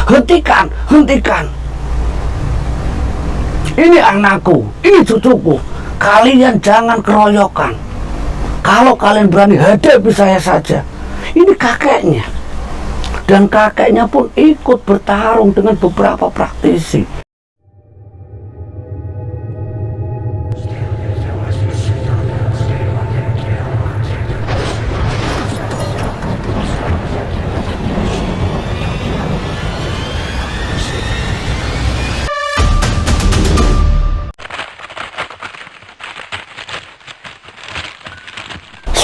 hentikan, hentikan. Ini anakku, ini cucuku. Kalian jangan keroyokan. Kalau kalian berani hadapi saya saja. Ini kakeknya. Dan kakeknya pun ikut bertarung dengan beberapa praktisi.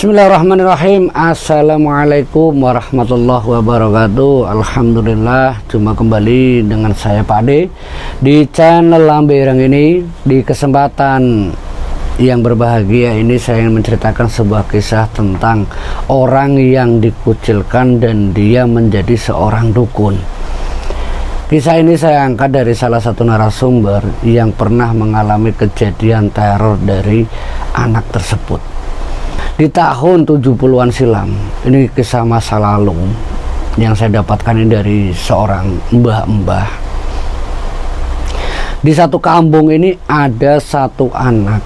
Bismillahirrahmanirrahim. Assalamualaikum warahmatullahi wabarakatuh. Alhamdulillah, jumpa kembali dengan saya Pak Ade di channel Lambe Ireng ini. Di kesempatan yang berbahagia ini saya ingin menceritakan sebuah kisah tentang orang yang dikucilkan dan dia menjadi seorang dukun. Kisah ini saya angkat dari salah satu narasumber yang pernah mengalami kejadian teror dari anak tersebut. Di tahun 70-an silam, ini kisah masa lalu yang saya dapatkan ini dari seorang mbah-mbah. Di satu kampung ini ada satu anak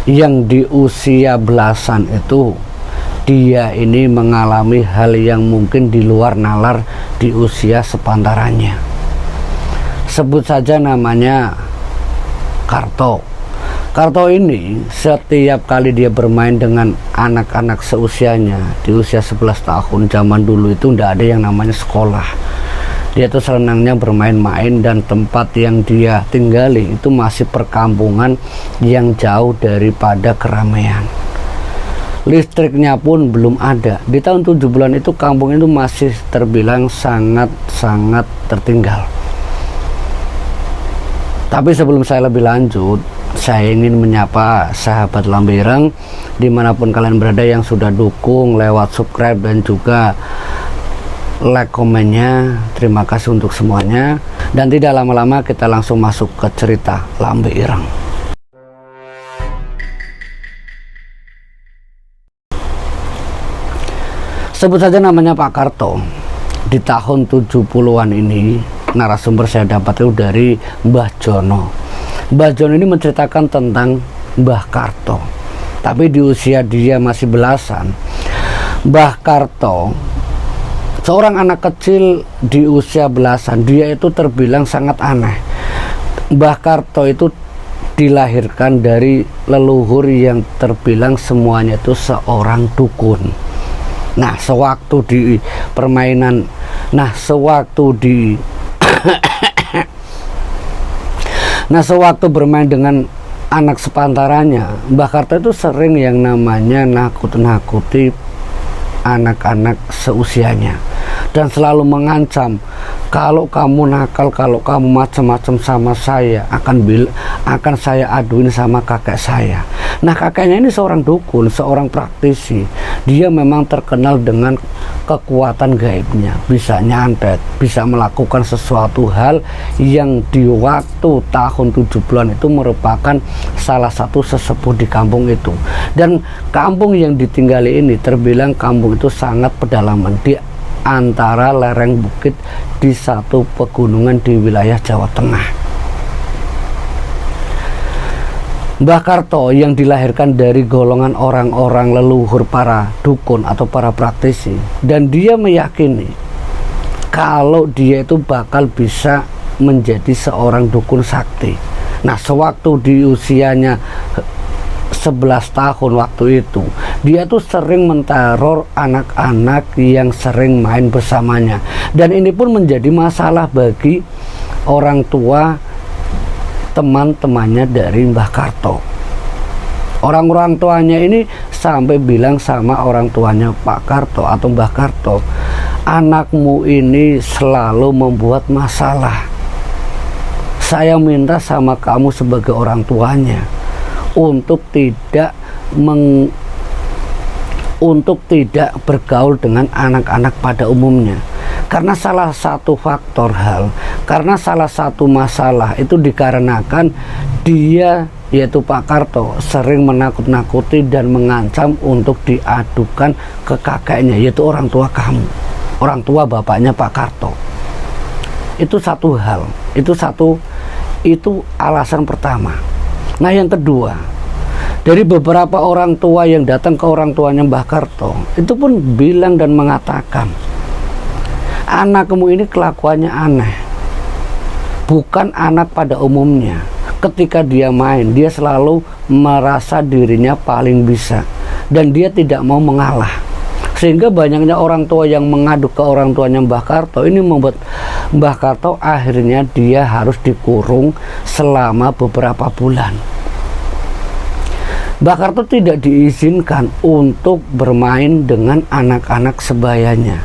yang di usia belasan itu, dia ini mengalami hal yang mungkin di luar nalar di usia sepantarannya. Sebut saja namanya Karto. Karto ini setiap kali dia bermain dengan anak-anak seusianya di usia 11 tahun, zaman dulu itu tidak ada yang namanya sekolah. Dia tuh senangnya bermain-main dan tempat yang dia tinggali itu masih perkampungan yang jauh daripada keramaian. Listriknya pun belum ada. Di tahun 70-an itu kampung itu masih terbilang sangat-sangat tertinggal. Tapi sebelum saya lebih lanjut, saya ingin menyapa sahabat Lambe Ireng dimanapun kalian berada yang sudah dukung lewat subscribe dan juga like komennya. Terima kasih untuk semuanya. Dan tidak lama-lama kita langsung masuk ke cerita Lambe Ireng. Sebut saja namanya Pak Karto. Di tahun 70-an ini narasumber saya dapat itu dari Mbah Jono. Mbah Jono ini menceritakan tentang Mbah Karto, tapi di usia dia masih belasan. Mbah Karto, seorang anak kecil di usia belasan, dia itu terbilang sangat aneh. Mbah Karto itu dilahirkan dari leluhur yang terbilang semuanya itu seorang dukun. Nah, sewaktu di permainan, sewaktu bermain dengan anak sepantarannya, Mbah Karto itu sering yang namanya nakut-nakuti anak-anak seusianya dan selalu mengancam, kalau kamu nakal, kalau kamu macam-macam sama saya, akan saya aduin sama kakek saya. Nah, kakeknya ini seorang dukun, seorang praktisi. Dia memang terkenal dengan kekuatan gaibnya, bisa nyantet, bisa melakukan sesuatu hal yang di waktu tahun 70-an itu merupakan salah satu sesepuh di kampung itu. Dan kampung yang ditinggali ini terbilang kampung itu sangat pedalaman di antara lereng bukit di satu pegunungan di wilayah Jawa Tengah. Mbah Karto yang dilahirkan dari golongan orang-orang leluhur para dukun atau para praktisi, dan dia meyakini kalau dia itu bakal bisa menjadi seorang dukun sakti. Nah, sewaktu di usianya 11 tahun waktu itu, dia tuh sering menteror anak-anak yang sering main bersamanya, dan ini pun menjadi masalah bagi orang tua teman-temannya dari Mbah Karto. Orang-orang tuanya ini sampai bilang sama orang tuanya Pak Karto atau Mbah Karto, anakmu ini selalu membuat masalah. Saya minta sama kamu sebagai orang tuanya untuk tidak bergaul dengan anak-anak pada umumnya. Karena salah satu faktor karena salah satu masalah itu dikarenakan dia, yaitu Pak Karto, sering menakut-nakuti dan mengancam untuk diadukan ke kakeknya, yaitu orang tua kamu, orang tua bapaknya Pak Karto. Itu satu hal, itu alasan pertama. Nah yang kedua, dari beberapa orang tua yang datang ke orang tuanya Mbah Karto, itu pun bilang dan mengatakan, anakmu ini kelakuannya aneh, bukan anak pada umumnya. Ketika dia main, dia selalu merasa dirinya paling bisa dan dia tidak mau mengalah. Sehingga banyaknya orang tua yang mengadu ke orang tuanya Mbah Karto, ini membuat Mbah Karto akhirnya dia harus dikurung selama beberapa bulan. Mbah Karto tidak diizinkan untuk bermain dengan anak-anak sebayanya.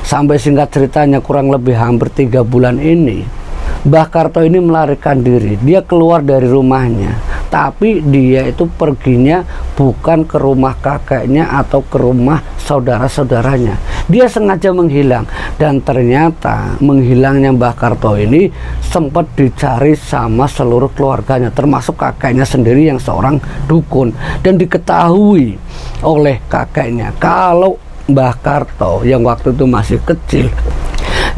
Sampai singkat ceritanya kurang lebih hampir 3 bulan ini, Mbah Karto ini melarikan diri. Dia keluar dari rumahnya, tapi dia itu perginya bukan ke rumah kakeknya atau ke rumah saudara-saudaranya. Dia sengaja menghilang, dan ternyata menghilangnya Mbah Karto ini sempat dicari sama seluruh keluarganya, termasuk kakeknya sendiri yang seorang dukun. Dan diketahui oleh kakeknya kalau Mbah Karto yang waktu itu masih kecil,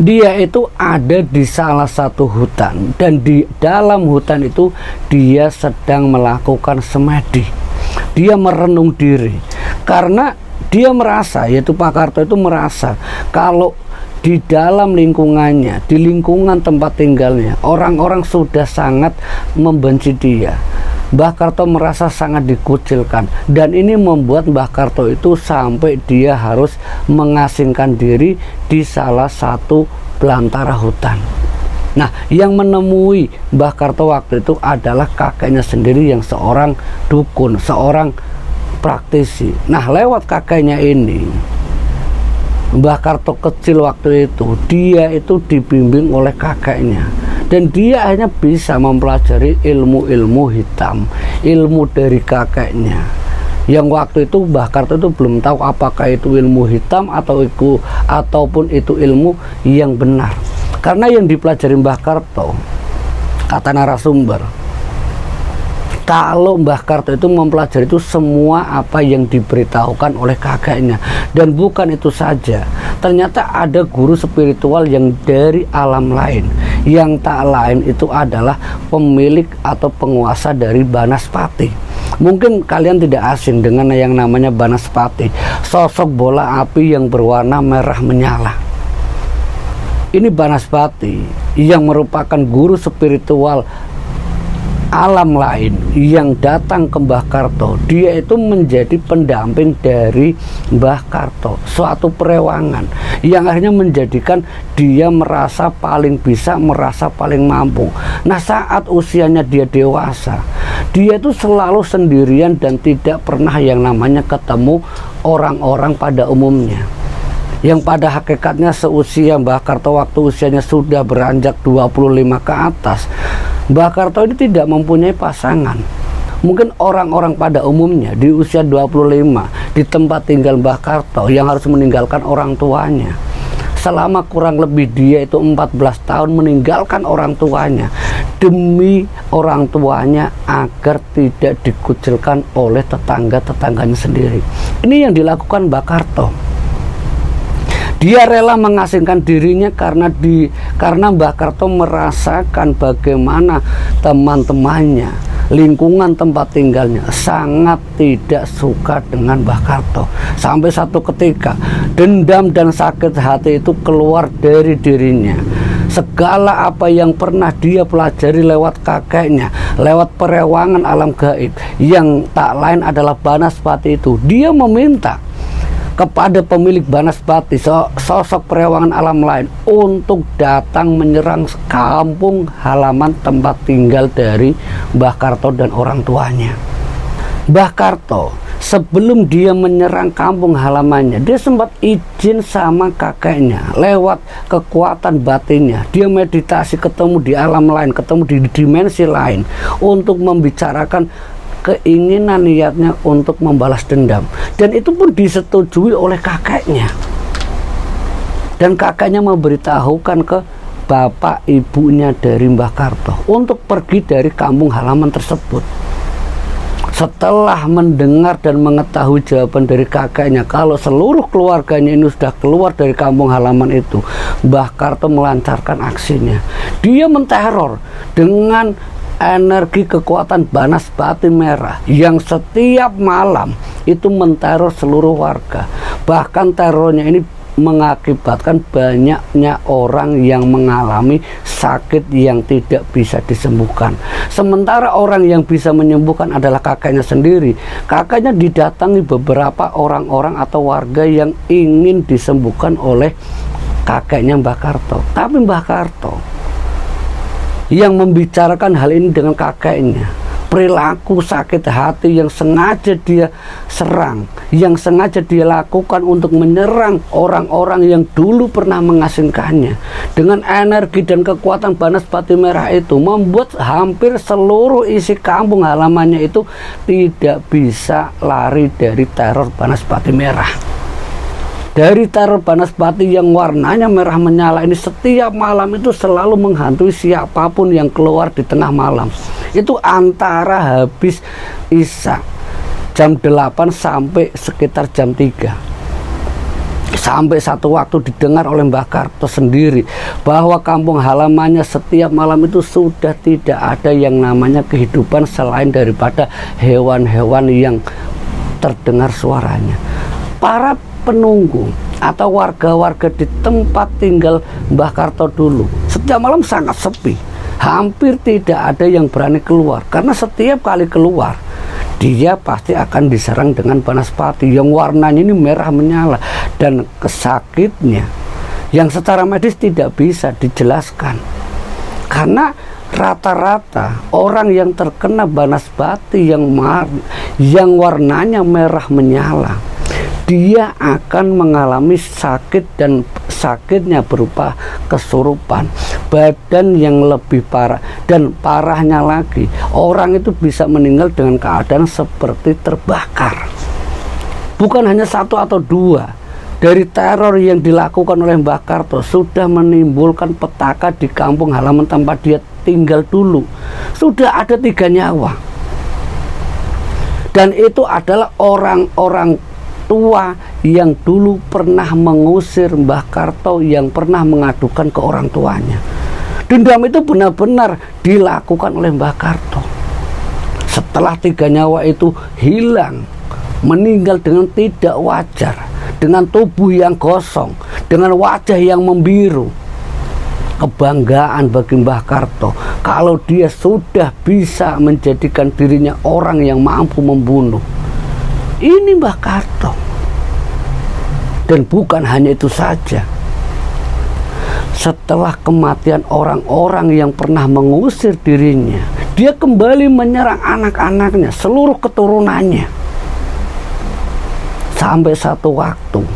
dia itu ada di salah satu hutan, dan di dalam hutan itu dia sedang melakukan semedi. Dia merenung diri karena dia merasa, yaitu Pak Karto itu merasa kalau di dalam lingkungannya, di lingkungan tempat tinggalnya, orang-orang sudah sangat membenci dia. Mbah Karto merasa sangat dikucilkan, dan ini membuat Mbah Karto itu sampai dia harus mengasingkan diri di salah satu belantara hutan. Nah, yang menemui Mbah Karto waktu itu adalah kakeknya sendiri yang seorang dukun, seorang praktisi. Nah, lewat kakeknya ini, Mbah Karto kecil waktu itu, dia itu dibimbing oleh kakeknya, dan dia akhirnya bisa mempelajari ilmu-ilmu hitam, ilmu dari kakeknya. Yang waktu itu Mbah Karto itu belum tahu apakah itu ilmu hitam ataupun itu ilmu yang benar. Karena yang dipelajari Mbah Karto, kata narasumber, kalau Mbah Karto itu mempelajari itu semua apa yang diberitahukan oleh kakeknya. Dan bukan itu saja, ternyata ada guru spiritual yang dari alam lain, yang tak lain itu adalah pemilik atau penguasa dari Banaspati. Mungkin kalian tidak asing dengan yang namanya Banaspati, sosok bola api yang berwarna merah menyala. Ini Banaspati yang merupakan guru spiritual alam lain yang datang ke Mbah Karto. Dia itu menjadi pendamping dari Mbah Karto, suatu perewangan yang akhirnya menjadikan dia merasa paling bisa, merasa paling mampu. Nah, saat usianya dia dewasa, dia itu selalu sendirian dan tidak pernah yang namanya ketemu orang-orang pada umumnya, yang pada hakikatnya seusia Mbah Karto waktu usianya sudah beranjak 25 ke atas, Mbah Karto ini tidak mempunyai pasangan. Mungkin orang-orang pada umumnya di usia 25 di tempat tinggal Mbah Karto yang harus meninggalkan orang tuanya. Selama kurang lebih dia itu 14 tahun meninggalkan orang tuanya demi orang tuanya agar tidak dikucilkan oleh tetangga-tetangganya sendiri. Ini yang dilakukan Mbah Karto. Dia rela mengasingkan dirinya karena Mbah Karto merasakan bagaimana teman-temannya, lingkungan tempat tinggalnya sangat tidak suka dengan Mbah Karto. Sampai satu ketika dendam dan sakit hati itu keluar dari dirinya. Segala apa yang pernah dia pelajari lewat kakeknya, lewat perewangan alam gaib yang tak lain adalah Banaspati itu, dia meminta kepada pemilik Banaspati, sosok perewangan alam lain, untuk datang menyerang kampung halaman tempat tinggal dari Mbah Karto dan orang tuanya. Mbah Karto sebelum dia menyerang kampung halamannya, dia sempat izin sama kakeknya lewat kekuatan batinnya. Dia meditasi, ketemu di alam lain, ketemu di dimensi lain untuk membicarakan keinginan niatnya untuk membalas dendam, dan itu pun disetujui oleh kakeknya. Dan kakeknya memberitahukan ke bapak ibunya dari Mbah Karto untuk pergi dari kampung halaman tersebut. Setelah mendengar dan mengetahui jawaban dari kakeknya kalau seluruh keluarganya ini sudah keluar dari kampung halaman itu, Mbah Karto melancarkan aksinya. Dia menteror dengan energi kekuatan Banaspati merah yang setiap malam itu menteror seluruh warga. Bahkan terornya ini mengakibatkan banyaknya orang yang mengalami sakit yang tidak bisa disembuhkan. Sementara orang yang bisa menyembuhkan adalah kakeknya sendiri. Kakeknya didatangi beberapa orang-orang atau warga yang ingin disembuhkan oleh kakeknya Mbah Karto. Tapi Mbah Karto yang membicarakan hal ini dengan kakeknya, perilaku sakit hati yang sengaja dia serang, yang sengaja dia lakukan untuk menyerang orang-orang yang dulu pernah mengasingkannya, dengan energi dan kekuatan Banaspati merah itu membuat hampir seluruh isi kampung halamannya itu tidak bisa lari dari teror Banaspati merah. Dari teror Banaspati yang warnanya merah menyala ini setiap malam itu selalu menghantui siapapun yang keluar di tengah malam. Itu antara habis Isya jam 8 sampai sekitar jam 3. Sampai satu waktu didengar oleh Mbah Karto sendiri bahwa kampung halamannya setiap malam itu sudah tidak ada yang namanya kehidupan selain daripada hewan-hewan yang terdengar suaranya. Para penunggu atau warga-warga di tempat tinggal Mbah Karto dulu setiap malam sangat sepi, hampir tidak ada yang berani keluar karena setiap kali keluar dia pasti akan diserang dengan Banaspati yang warnanya ini merah menyala dan kesakitnya yang secara medis tidak bisa dijelaskan karena rata-rata orang yang terkena Banaspati yang warnanya merah menyala dia akan mengalami sakit dan sakitnya berupa kesurupan, badan yang lebih parah, dan parahnya lagi orang itu bisa meninggal dengan keadaan seperti terbakar. Bukan hanya satu atau dua, dari teror yang dilakukan oleh Mbah Karto sudah menimbulkan petaka di kampung halaman tempat dia tinggal dulu. Sudah ada 3 nyawa, dan itu adalah orang-orang tua yang dulu pernah mengusir Mbah Karto, yang pernah mengadukan ke orang tuanya. Dendam itu benar-benar dilakukan oleh Mbah Karto. Setelah 3 nyawa itu hilang, meninggal dengan tidak wajar, dengan tubuh yang gosong, dengan wajah yang membiru, kebanggaan bagi Mbah Karto kalau dia sudah bisa menjadikan dirinya orang yang mampu membunuh. Ini Mbah Karto. Dan bukan hanya itu saja. Setelah kematian orang-orang yang pernah mengusir dirinya, dia kembali menyerang anak-anaknya, seluruh keturunannya. Sampai satu waktu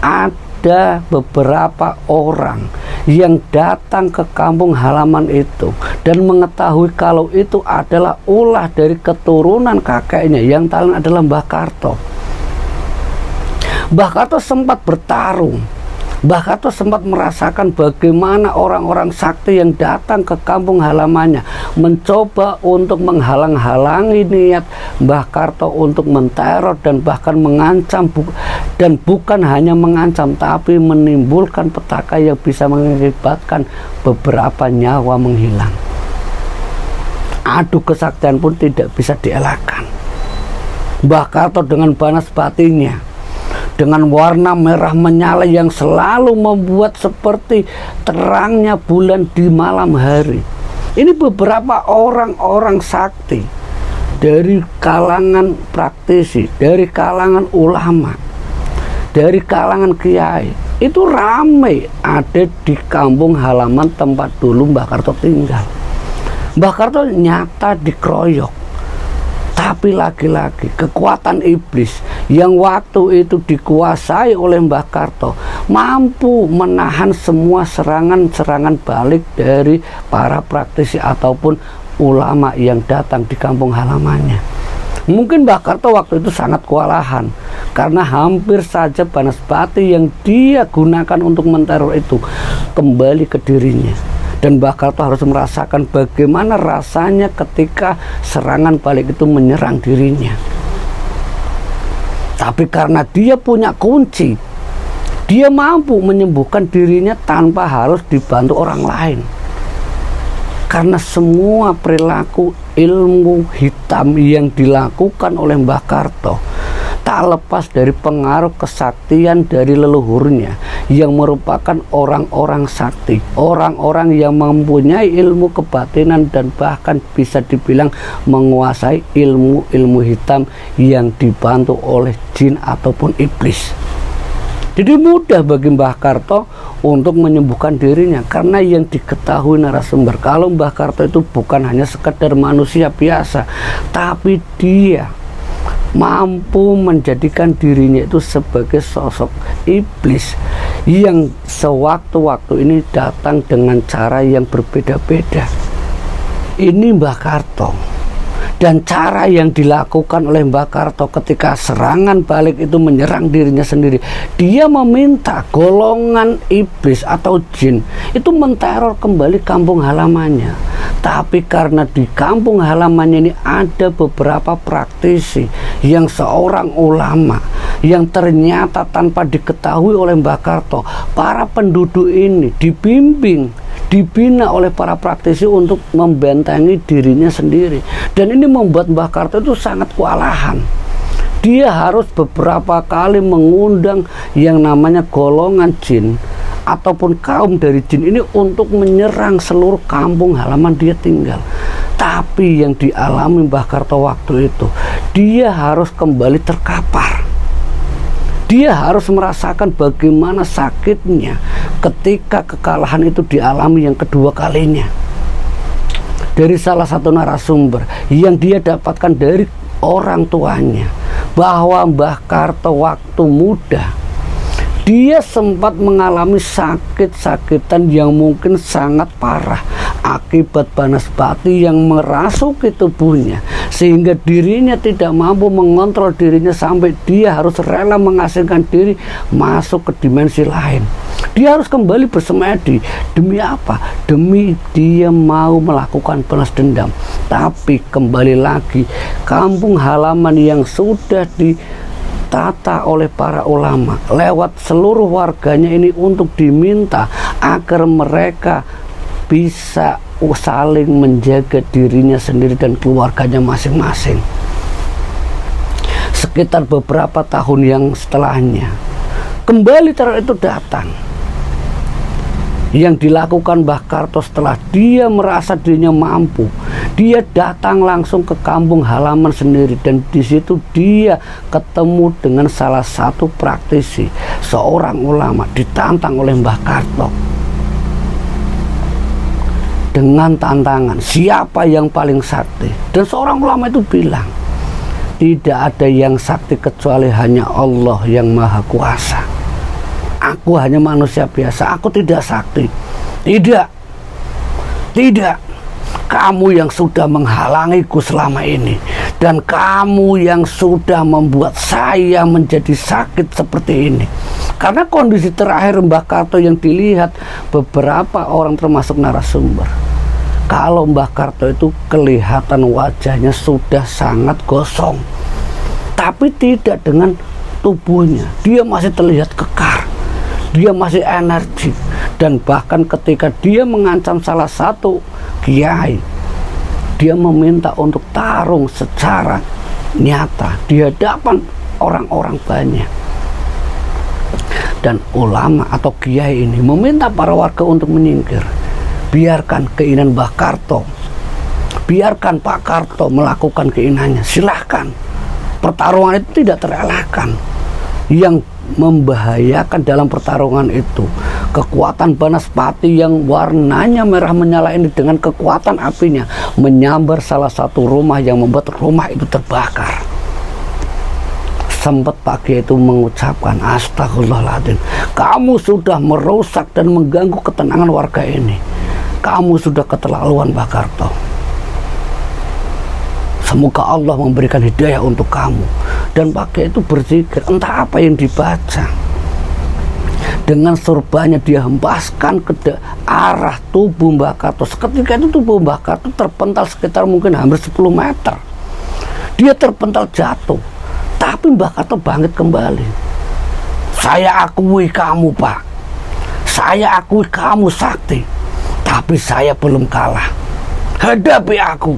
ada beberapa orang yang datang ke kampung halaman itu dan mengetahui kalau itu adalah ulah dari keturunan kakeknya yang talent adalah Mbah Karto. Mbah Karto sempat bertarung. Mbah Karto sempat merasakan bagaimana orang-orang sakti yang datang ke kampung halamannya mencoba untuk menghalang-halangi niat Mbah Karto untuk menteror dan bahkan mengancam, dan bukan hanya mengancam tapi menimbulkan petaka yang bisa mengakibatkan beberapa nyawa menghilang. Adu kesaktian pun tidak bisa dielakkan. Mbah Karto dengan Banaspatinya, dengan warna merah menyala yang selalu membuat seperti terangnya bulan di malam hari. Ini beberapa orang-orang sakti dari kalangan praktisi, dari kalangan ulama, dari kalangan kiai, itu ramai ada di kampung halaman tempat dulu Mbah Karto tinggal. Mbah Karto nyata dikeroyok. Tapi lagi-lagi kekuatan iblis yang waktu itu dikuasai oleh Mbah Karto mampu menahan semua serangan-serangan balik dari para praktisi ataupun ulama yang datang di kampung halamannya. Mungkin Mbah Karto waktu itu sangat kewalahan karena hampir saja Banaspati yang dia gunakan untuk menteror itu kembali ke dirinya. Dan Mbah Karto harus merasakan bagaimana rasanya ketika serangan balik itu menyerang dirinya. Tapi karena dia punya kunci, dia mampu menyembuhkan dirinya tanpa harus dibantu orang lain. Karena semua perilaku ilmu hitam yang dilakukan oleh Mbah Karto tak lepas dari pengaruh kesaktian dari leluhurnya yang merupakan orang-orang sakti, orang-orang yang mempunyai ilmu kebatinan dan bahkan bisa dibilang menguasai ilmu-ilmu hitam yang dibantu oleh jin ataupun iblis. Jadi mudah bagi Mbah Karto untuk menyembuhkan dirinya, karena yang diketahui narasumber kalau Mbah Karto itu bukan hanya sekedar manusia biasa, tapi dia mampu menjadikan dirinya itu sebagai sosok iblis yang sewaktu-waktu ini datang dengan cara yang berbeda-beda. Ini Mbah Karto. Dan cara yang dilakukan oleh Mbah Karto ketika serangan balik itu menyerang dirinya sendiri, dia meminta golongan iblis atau jin itu menteror kembali kampung halamannya. Tapi karena di kampung halamannya ini ada beberapa praktisi yang seorang ulama yang ternyata tanpa diketahui oleh Mbah Karto, para penduduk ini dibimbing, dibina oleh para praktisi untuk membentengi dirinya sendiri. Dan ini membuat Mbah Karto itu sangat kewalahan. Dia harus beberapa kali mengundang yang namanya golongan jin ataupun kaum dari jin ini untuk menyerang seluruh kampung halaman dia tinggal. Tapi yang dialami Mbah Karto waktu itu, dia harus kembali terkapar. Dia harus merasakan bagaimana sakitnya ketika kekalahan itu dialami yang kedua kalinya. Dari salah satu narasumber yang dia dapatkan dari orang tuanya, bahwa Mbah Karto waktu muda dia sempat mengalami sakit-sakitan yang mungkin sangat parah akibat banaspati yang merasuki tubuhnya, sehingga dirinya tidak mampu mengontrol dirinya sampai dia harus rela mengasingkan diri masuk ke dimensi lain. Dia harus kembali bersemedi. Demi apa? Demi dia mau melakukan balas dendam. Tapi kembali lagi, kampung halaman yang sudah ditata oleh para ulama lewat seluruh warganya ini untuk diminta agar mereka bisa saling menjaga dirinya sendiri dan keluarganya masing-masing. Sekitar beberapa tahun yang setelahnya, kembali teror itu datang. Yang dilakukan Mbah Karto setelah dia merasa dirinya mampu, dia datang langsung ke kampung halaman sendiri, dan di situ dia ketemu dengan salah satu praktisi, seorang ulama, ditantang oleh Mbah Karto dengan tantangan siapa yang paling sakti. Dan seorang ulama itu bilang, tidak ada yang sakti kecuali hanya Allah yang Maha Kuasa. Aku hanya manusia biasa, aku tidak sakti. Tidak, kamu yang sudah menghalangiku selama ini, dan kamu yang sudah membuat saya menjadi sakit seperti ini. Karena kondisi terakhir Mbah Karto yang dilihat beberapa orang termasuk narasumber, kalau Mbah Karto itu kelihatan wajahnya sudah sangat gosong, tapi tidak dengan tubuhnya. Dia masih terlihat kekar, dia masih energi. Dan bahkan ketika dia mengancam salah satu kiai, dia meminta untuk tarung secara nyata di hadapan orang-orang banyak. Dan ulama atau kiai ini meminta para warga untuk menyingkir. Biarkan keinginan Mbah Karto, biarkan Pak Karto melakukan keinginannya, silahkan. Pertarungan itu tidak terelakkan. Yang membahayakan dalam pertarungan itu kekuatan banaspati yang warnanya merah menyala ini dengan kekuatan apinya menyambar salah satu rumah yang membuat rumah itu terbakar. Sempat Pak Kiai itu mengucapkan, astagfirullahaladzim, kamu sudah merusak dan mengganggu ketenangan warga ini. Kamu sudah keterlaluan Mbah Karto. Semoga Allah memberikan hidayah untuk kamu. Dan Pak Kiai itu berzikir, entah apa yang dibaca. Dengan sorbannya dia hempaskan ke arah tubuh Mbah Karto. Seketika itu tubuh Mbah Karto terpental sekitar mungkin hampir 10 meter. Dia terpental jatuh, tapi Mbah Karto bangkit kembali. Saya akui kamu, Pak. Saya akui kamu sakti, tapi saya belum kalah. Hadapi aku.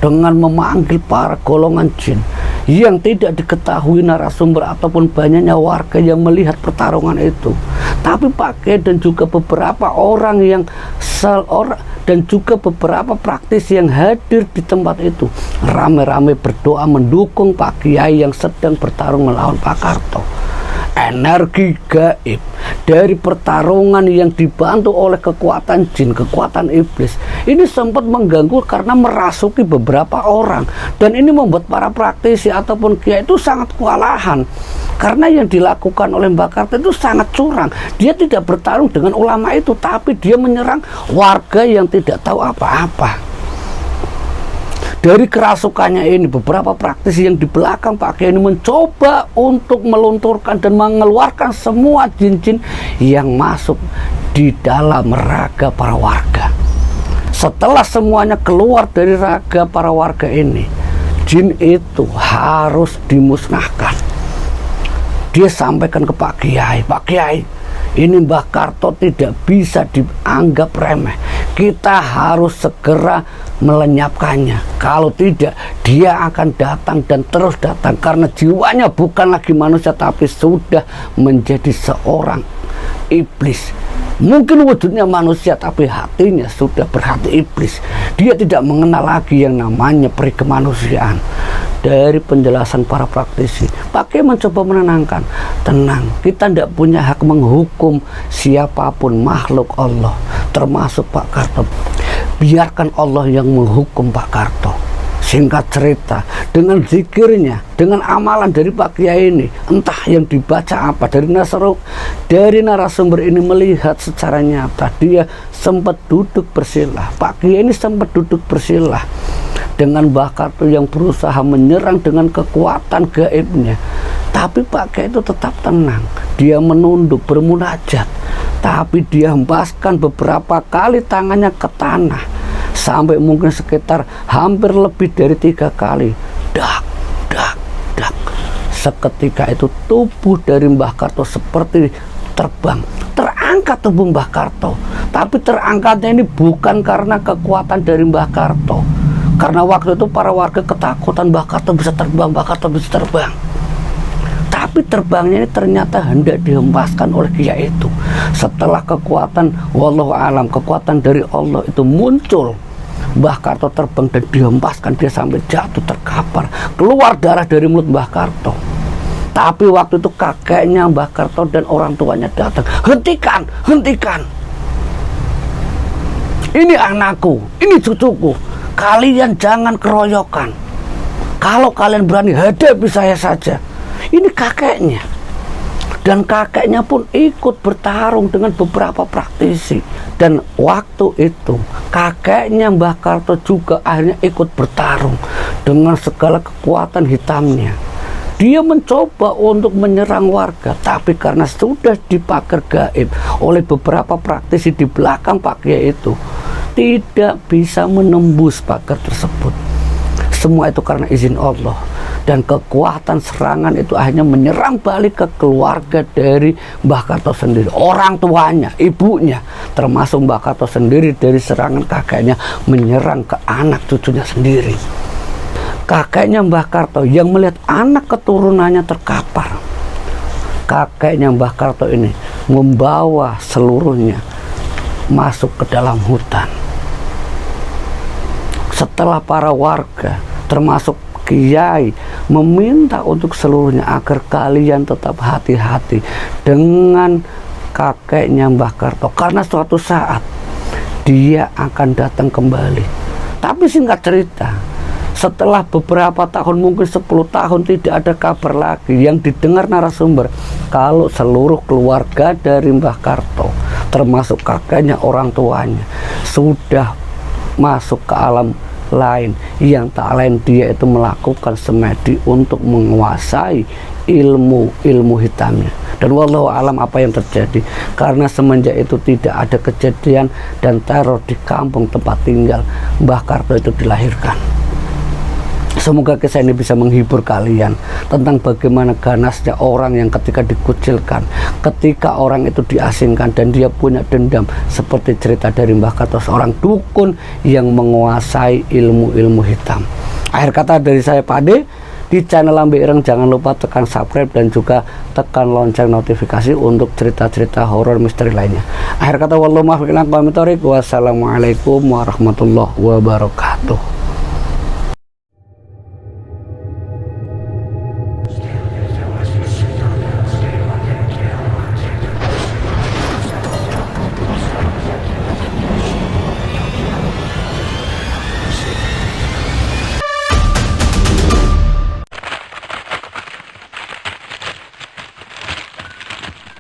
Dengan memanggil para golongan jin yang tidak diketahui narasumber ataupun banyaknya warga yang melihat pertarungan itu. Tapi Pak Kiai dan juga beberapa orang yang dan juga beberapa praktisi yang hadir di tempat itu rame-rame berdoa mendukung Pak Kiai yang sedang bertarung melawan Pak Karto. Energi gaib dari pertarungan yang dibantu oleh kekuatan jin, kekuatan iblis ini sempat mengganggu karena merasuki beberapa orang, dan ini membuat para praktisi ataupun kiai itu sangat kewalahan karena yang dilakukan oleh Mbah Karto itu sangat curang. Dia tidak bertarung dengan ulama itu, tapi dia menyerang warga yang tidak tahu apa-apa. Dari kerasukannya ini, beberapa praktisi yang di belakang Pak Kiai ini mencoba untuk melunturkan dan mengeluarkan semua jin-jin yang masuk di dalam raga para warga. Setelah semuanya keluar dari raga para warga ini, jin itu harus dimusnahkan. Dia sampaikan ke Pak Kiai, Pak Kiai, ini Mbah Karto tidak bisa dianggap remeh. Kita harus segera melenyapkannya. Kalau tidak, dia akan datang dan terus datang karena jiwanya bukan lagi manusia tapi sudah menjadi seorang iblis. Mungkin wujudnya manusia tapi hatinya sudah berhati iblis. Dia tidak mengenal lagi yang namanya peri kemanusiaan. Dari penjelasan para praktisi, Pak Kiai mencoba menenangkan. Tenang, kita tidak punya hak menghukum siapapun makhluk Allah, termasuk Pak Karto. Biarkan Allah yang menghukum Pak Karto. Singkat cerita, dengan zikirnya, dengan amalan dari Pak Kiai ini, entah yang dibaca apa, dari narasumber ini melihat secara nyata, dia sempat duduk bersila. Pak Kiai ini sempat duduk bersila dengan Mbah Karto yang berusaha menyerang dengan kekuatan gaibnya. Tapi Pak Kiai itu tetap tenang. Dia menunduk bermunajat, tapi dia hempaskan beberapa kali tangannya ke tanah sampai mungkin sekitar hampir lebih dari 3 kali. Dak, dak, dak. Seketika itu tubuh dari Mbah Karto seperti terbang. Terangkat tubuh Mbah Karto, tapi terangkatnya ini bukan karena kekuatan dari Mbah Karto, karena waktu itu para warga ketakutan Mbah Karto bisa terbang, Mbah Karto bisa terbang. Tapi terbangnya ini ternyata hendak dihempaskan oleh kiai itu. Setelah kekuatan wallahu alam, kekuatan dari Allah itu muncul, Mbah Karto terbang dan dihempaskan. Dia sampai jatuh terkapar, keluar darah dari mulut Mbah Karto. Tapi waktu itu kakeknya Mbah Karto dan orang tuanya datang. Hentikan, hentikan. Ini anakku, ini cucuku. Kalian jangan keroyokan. Kalau kalian berani, hadapi saya saja. Ini kakeknya. Dan kakeknya pun ikut bertarung dengan beberapa praktisi. Dan waktu itu kakeknya Mbah Karto juga akhirnya ikut bertarung dengan segala kekuatan hitamnya. Dia mencoba untuk menyerang warga, tapi karena sudah dipagar gaib oleh beberapa praktisi di belakang Pak Kiai itu, tidak bisa menembus pagar tersebut. Semua itu karena izin Allah. Dan kekuatan serangan itu akhirnya menyerang balik ke keluarga dari Mbah Karto sendiri, orang tuanya, ibunya, termasuk Mbah Karto sendiri. Dari serangan kakeknya menyerang ke anak cucunya sendiri. Kakeknya Mbah Karto yang melihat anak keturunannya terkapar, kakeknya Mbah Karto ini membawa seluruhnya masuk ke dalam hutan. Setelah para warga termasuk kiai meminta untuk seluruhnya agar kalian tetap hati-hati dengan kakeknya Mbah Karto, karena suatu saat dia akan datang kembali. Tapi singkat cerita, setelah beberapa tahun, mungkin 10 tahun, tidak ada kabar lagi yang didengar narasumber kalau seluruh keluarga dari Mbah Karto, termasuk kakeknya, orang tuanya, sudah masuk ke alam lain, yang tak lain dia itu melakukan semedi untuk menguasai ilmu hitamnya. Dan wallahu alam apa yang terjadi, karena semenjak itu tidak ada kejadian dan teror di kampung tempat tinggal Mbah Karto itu dilahirkan. Semoga kisah ini bisa menghibur kalian tentang bagaimana ganasnya orang yang ketika dikucilkan, ketika orang itu diasingkan dan dia punya dendam, seperti cerita dari Mbah Karto, seorang dukun yang menguasai ilmu-ilmu hitam. Akhir kata dari saya Pak Ade, di channel Lambe Ireng jangan lupa tekan subscribe dan juga tekan lonceng notifikasi untuk cerita-cerita horor misteri lainnya. Akhir kata, wassalamualaikum warahmatullahi wabarakatuh.